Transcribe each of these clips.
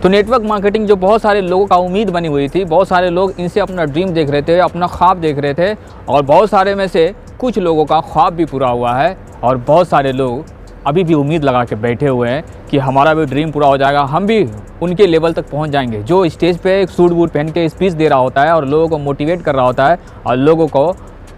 तो network marketing जो बहुत सारे लोगों का उम्मीद बनी हुई थी, बहुत सारे लोग इनसे अपना ड्रीम देख रहे थे, अपना ख्वाब देख रहे थे, और बहुत सारे में से कुछ लोगों का ख्वाब भी पूरा हुआ है और बहुत सारे लोग अभी भी उम्मीद लगा के बैठे हुए हैं कि हमारा भी ड्रीम पूरा हो जाएगा, हम भी उनके लेवल तक पहुंच जाएंगे। जो स्टेज पे एक सूट बूट पहन के स्पीच दे रहा होता है और लोगों को मोटिवेट कर रहा होता है और लोगों को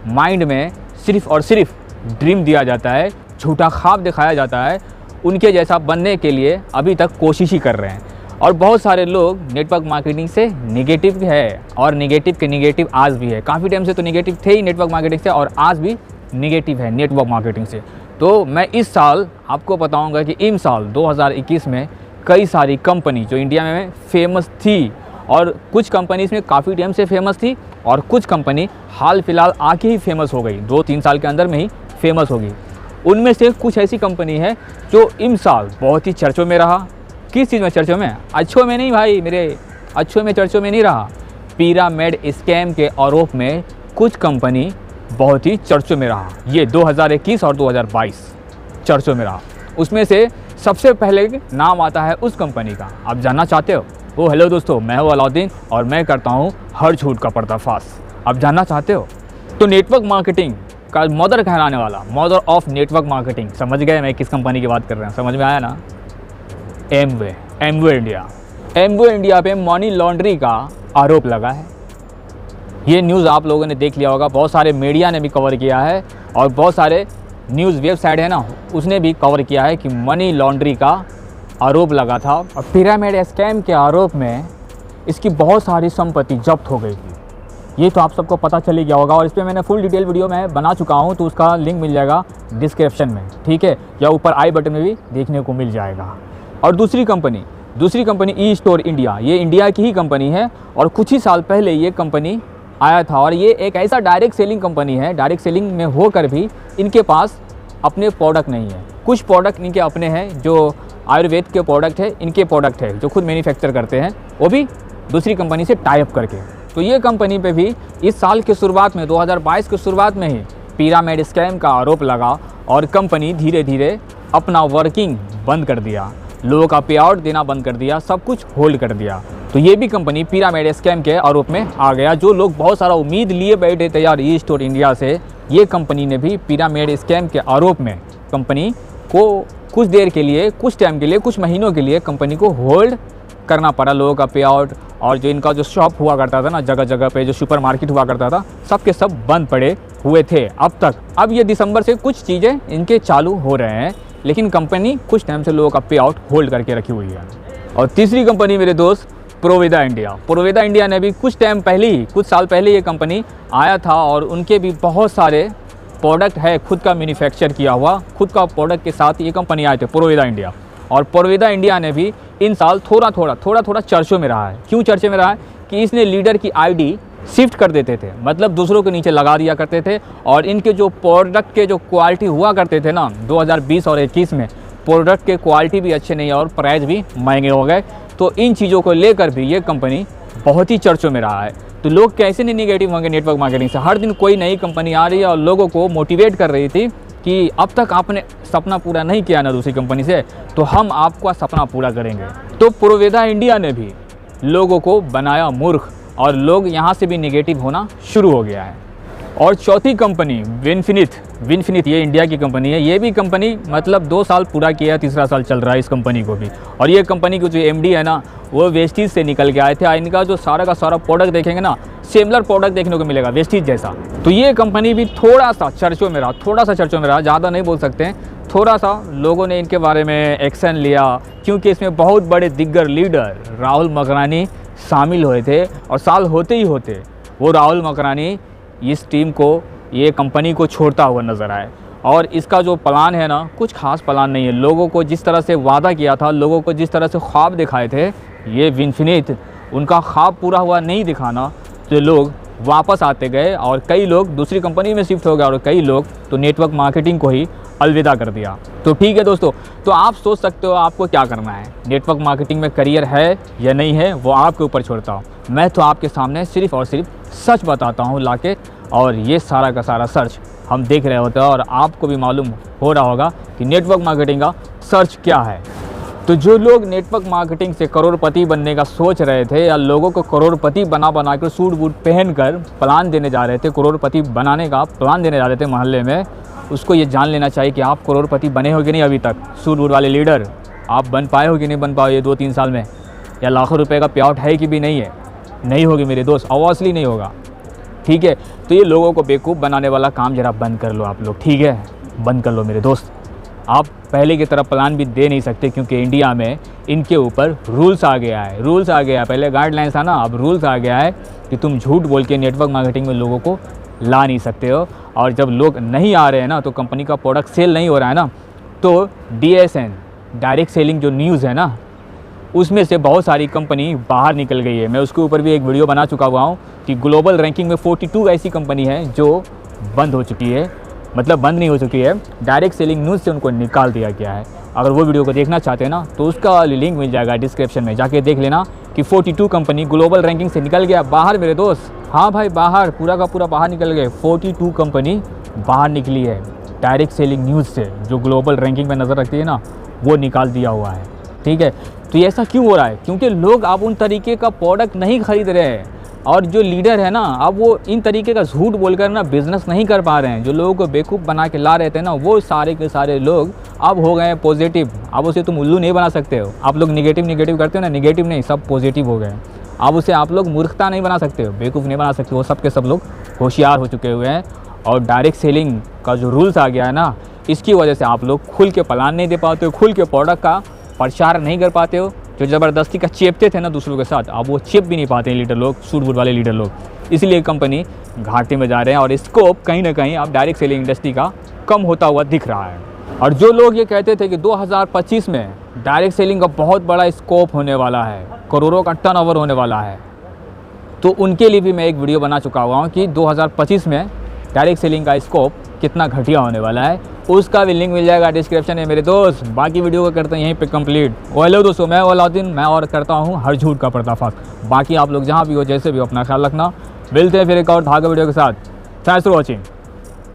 माइंड में सिर्फ़ और सिर्फ ड्रीम दिया जाता है, झूठा ख्वाब दिखाया जाता है, उनके जैसा बनने के लिए अभी तक कोशिश ही कर रहे हैं। और बहुत सारे लोग नेटवर्क मार्केटिंग से निगेटिव है और निगेटिव के निगेटिव आज भी है। काफ़ी टाइम से तो निगेटिव थे ही नेटवर्क मार्केटिंग से और आज भी निगेटिव है नेटवर्क मार्केटिंग से। तो मैं इस साल आपको बताऊंगा कि इन साल 2021 में कई सारी कंपनी जो इंडिया में फेमस थी और कुछ कंपनी इसमें काफ़ी टाइम से फेमस थी और कुछ कंपनी हाल फिलहाल आके ही फेमस हो गई, 2-3 साल के अंदर में ही फेमस होगी। उनमें से कुछ ऐसी कंपनी है जो इन साल बहुत ही चर्चों में रहा। किस चीज़ में चर्चों में? अच्छों में नहीं भाई मेरे, अच्छों में चर्चों में नहीं रहा। पिरामिड स्कैम के आरोप में कुछ कंपनी बहुत ही चर्चों में रहा। ये 2021 और 2022 चर्चों में रहा। उसमें से सबसे पहले नाम आता है उस कंपनी का। आप जानना चाहते हो? वो हेलो दोस्तों, मैं हूँ अलाउद्दीन और मैं करता हूँ हर झूठ का पर्दाफाश। आप जानना चाहते हो? तो नेटवर्क मार्केटिंग का मदर कहलाने वाला, मदर ऑफ नेटवर्क मार्केटिंग, समझ गए मैं किस कंपनी की बात कर रहे हैं? समझ में आया ना? एमवे इंडिया पे मनी लॉन्ड्री का आरोप लगा है। ये न्यूज़ आप लोगों ने देख लिया होगा, बहुत सारे मीडिया ने भी कवर किया है और बहुत सारे न्यूज़ वेबसाइट है ना, उसने भी कवर किया है कि मनी लॉन्ड्री का आरोप लगा था और पिरामिड स्कैम के आरोप में इसकी बहुत सारी संपत्ति जब्त हो गई थी। ये तो आप सबको पता चल ही गया होगा और इस पर मैंने फुल डिटेल वीडियो मैं बना चुका हूँ, तो उसका लिंक मिल जाएगा डिस्क्रिप्शन में, ठीक है, या ऊपर आई बटन में भी देखने को मिल जाएगा। और दूसरी कंपनी ई स्टोर इंडिया, ये इंडिया की ही कंपनी है और कुछ ही साल पहले ये कंपनी आया था और ये एक ऐसा डायरेक्ट सेलिंग कंपनी है, डायरेक्ट सेलिंग में होकर भी इनके पास अपने प्रोडक्ट नहीं है। कुछ प्रोडक्ट इनके अपने हैं, जो आयुर्वेद के प्रोडक्ट है, इनके प्रोडक्ट है जो खुद मैन्युफैक्चर करते हैं, वो भी दूसरी कंपनी से टाई अप करके। तो ये कंपनी पे भी इस साल के शुरुआत में, 2022 के शुरुआत में ही पिरामिड स्कैम का आरोप लगा और कंपनी धीरे धीरे अपना वर्किंग बंद कर दिया, लोगों का पे आउट देना बंद कर दिया, सब कुछ होल्ड कर दिया। तो ये भी कंपनी पिरामिड स्कैम के आरोप में आ गया। जो लोग बहुत सारा उम्मीद लिए बैठे थे यार ई स्टोर इंडिया से, ये कंपनी ने भी पिरामिड स्कैम के आरोप में कंपनी को कुछ देर के लिए, कुछ टाइम के लिए, कुछ महीनों के लिए कंपनी को होल्ड करना पड़ा। लोगों का पे आउट और जो इनका जो शॉप हुआ करता था ना, जगह जगह पे जो सुपर मार्केट हुआ करता था, सब के सब बंद पड़े हुए थे अब तक। अब ये दिसंबर से कुछ चीज़ें इनके चालू हो रहे हैं, लेकिन कंपनी कुछ टाइम से लोगों का पे आउट होल्ड करके रखी हुई है। और तीसरी कंपनी मेरे दोस्त प्रोवेदा इंडिया ने भी कुछ टाइम पहले ही, कुछ साल पहले ये कंपनी आया था और उनके भी बहुत सारे प्रोडक्ट है खुद का मैन्युफैक्चर किया हुआ, खुद का प्रोडक्ट के साथ ये कंपनी आए थे प्रोवेदा इंडिया। और प्रोवेदा इंडिया ने भी इन साल थोड़ा थोड़ा चर्चों में रहा है। क्यों चर्चे में रहा है? कि इसने लीडर की आईडी शिफ्ट कर देते थे, मतलब दूसरों के नीचे लगा दिया करते थे और इनके जो प्रोडक्ट के जो क्वालिटी हुआ करते थे ना, 2020 और 21 में प्रोडक्ट के क्वालिटी भी अच्छे नहीं और प्राइस भी महंगे हो गए। तो इन चीज़ों को लेकर भी ये कंपनी बहुत ही चर्चों में रहा है। तो लोग कैसे नहीं निगेटिव होंगे नेटवर्क मार्केटिंग से? हर दिन कोई नई कंपनी आ रही है और लोगों को मोटिवेट कर रही थी कि अब तक आपने सपना पूरा नहीं किया ना दूसरी कंपनी से, तो हम आपका सपना पूरा करेंगे। तो प्रोवेदा इंडिया ने भी लोगों को बनाया मूर्ख और लोग यहाँ से भी निगेटिव होना शुरू हो गया है। और चौथी कंपनी विनफिनिथ, ये इंडिया की कंपनी है। ये भी कंपनी मतलब 2 साल पूरा किया, तीसरा साल चल रहा है इस कंपनी को भी। और ये कंपनी के जो एमडी है ना, वो वेस्टीज से निकल के आए थे। इनका जो सारा का सारा प्रोडक्ट देखेंगे ना, सिमिलर प्रोडक्ट देखने को मिलेगा वेस्टीज जैसा। तो ये कंपनी भी थोड़ा सा चर्चों में रहा, ज़्यादा नहीं बोल सकते हैं, थोड़ा सा लोगों ने इनके बारे में एक्शन लिया क्योंकि इसमें बहुत बड़े दिग्गज लीडर राहुल मकरानी शामिल हुए थे। और साल होते ही होते वो राहुल मकरानी इस टीम को, ये कंपनी को छोड़ता हुआ नज़र आए। और इसका जो प्लान है ना, कुछ खास प्लान नहीं है। लोगों को जिस तरह से वादा किया था, लोगों को जिस तरह से ख्वाब दिखाए थे, ये विनफिनिथ उनका ख्वाब पूरा हुआ नहीं दिखाना, तो लोग वापस आते गए और कई लोग दूसरी कंपनी में शिफ्ट हो गए और कई लोग तो नेटवर्क मार्केटिंग को ही अलविदा कर दिया। तो ठीक है दोस्तों, तो आप सोच सकते हो आपको क्या करना है, नेटवर्क मार्केटिंग में करियर है या नहीं है, वो आपके ऊपर छोड़ता हूँ। मैं तो आपके सामने सिर्फ़ और सिर्फ सच बताता हूँ लाके, और ये सारा का सारा सर्च हम देख रहे होते हैं और आपको भी मालूम हो रहा होगा कि नेटवर्क मार्केटिंग का सर्च क्या है। तो जो लोग नेटवर्क मार्केटिंग से करोड़पति बनने का सोच रहे थे या लोगों को करोड़पति बना कर सूट बूट पहन कर प्लान देने जा रहे थे, करोड़पति बनाने का प्लान देने जा रहे थे मोहल्ले में, उसको ये जान लेना चाहिए कि आप करोड़पति बने हो कि नहीं अभी तक। सूट बूट वाले लीडर आप बन पाए हो कि नहीं बन पाए ये 2-3 साल में, या लाखों रुपए का पे आउट है कि भी नहीं है? नहीं होगी मेरे दोस्त, ऑब्वियसली नहीं होगा। ठीक है, तो ये लोगों को बेवकूफ़ बनाने वाला काम जरा बंद कर लो आप लोग। ठीक है, बंद कर लो मेरे दोस्त। आप पहले की तरह प्लान भी दे नहीं सकते क्योंकि इंडिया में इनके ऊपर रूल्स आ गया है। रूल्स आ गया है, पहले गाइडलाइंस था ना, अब रूल्स आ गया है कि तुम झूठ बोल के नेटवर्क मार्केटिंग में लोगों को ला नहीं सकते हो। और जब लोग नहीं आ रहे हैं ना, तो कंपनी का प्रोडक्ट सेल नहीं हो रहा है ना, तो DSN डायरेक्ट सेलिंग जो न्यूज़ है ना, उसमें से बहुत सारी कंपनी बाहर निकल गई है। मैं उसके ऊपर भी एक वीडियो बना चुका हुआ हूँ कि ग्लोबल रैंकिंग में 42 ऐसी कंपनी है जो बंद हो चुकी है, मतलब बंद नहीं हो चुकी है, डायरेक्ट सेलिंग न्यूज़ से उनको निकाल दिया गया है। अगर वो वीडियो को देखना चाहते हैं ना, तो उसका लिंक मिल जाएगा डिस्क्रिप्शन में, जाके देख लेना कि 42 कंपनी ग्लोबल रैंकिंग से निकल गया बाहर मेरे दोस्त। हाँ भाई, बाहर, पूरा का पूरा बाहर निकल गए। 42 कंपनी बाहर निकली है डायरेक्ट सेलिंग न्यूज़ से, जो ग्लोबल रैंकिंग में नज़र रखती है ना, वो निकाल दिया हुआ है। ठीक है, तो ये ऐसा क्यों हो रहा है? क्योंकि लोग अब उन तरीके का प्रोडक्ट नहीं खरीद रहे हैं, और जो लीडर है ना, अब वो इन तरीके का झूठ बोलकर ना बिज़नेस नहीं कर पा रहे हैं। जो लोगों को बेवकूफ़ बना के ला रहे थे ना, वो सारे के सारे लोग अब हो गए हैं पॉजिटिव। अब उसे तुम उल्लू नहीं बना सकते हो। आप लोग निगेटिव करते हो ना, निगेटिव नहीं, सब पॉजिटिव हो गए हैं। अब उसे आप लोग मूर्खता नहीं बना सकते हो, बेवकूफ़ नहीं बना सकते हो। सब के सब लोग होशियार हो चुके हुए हैं। और डायरेक्ट सेलिंग का जो रूल्स आ गया है ना, इसकी वजह से आप लोग खुल के प्लान नहीं दे पाते हो, खुल के प्रोडक्ट का प्रचार नहीं कर पाते हो। जो ज़बरदस्ती का चेपते थे ना दूसरों के साथ, अब वो चेप भी नहीं पाते हैं लीडर लोग, सूट बूट वाले लीडर लोग। इसलिए कंपनी घाटे में जा रहे हैं और स्कोप कहीं ना कहीं अब डायरेक्ट सेलिंग इंडस्ट्री का कम होता हुआ दिख रहा है। और जो लोग ये कहते थे कि 2025 में डायरेक्ट सेलिंग का बहुत बड़ा स्कोप होने वाला है, करोड़ों का टर्नओवर होने वाला है, तो उनके लिए भी मैं एक वीडियो बना चुका हुआ हूँ कि 2025 में डायरेक्ट सेलिंग का स्कोप कितना घटिया होने वाला है। उसका भी लिंक मिल जाएगा डिस्क्रिप्शन में मेरे दोस्त। बाकी वीडियो को करते हैं यहीं पे कंप्लीट। हेलो दोस्तों, मैं अलाउद्दीन, मैं और करता हूँ हर झूठ का पर्दाफाश। बाकी आप लोग जहाँ भी हो, जैसे भी हो, अपना ख्याल रखना। मिलते हैं फिर एक और धागा वीडियो के साथ। Thanks for watching.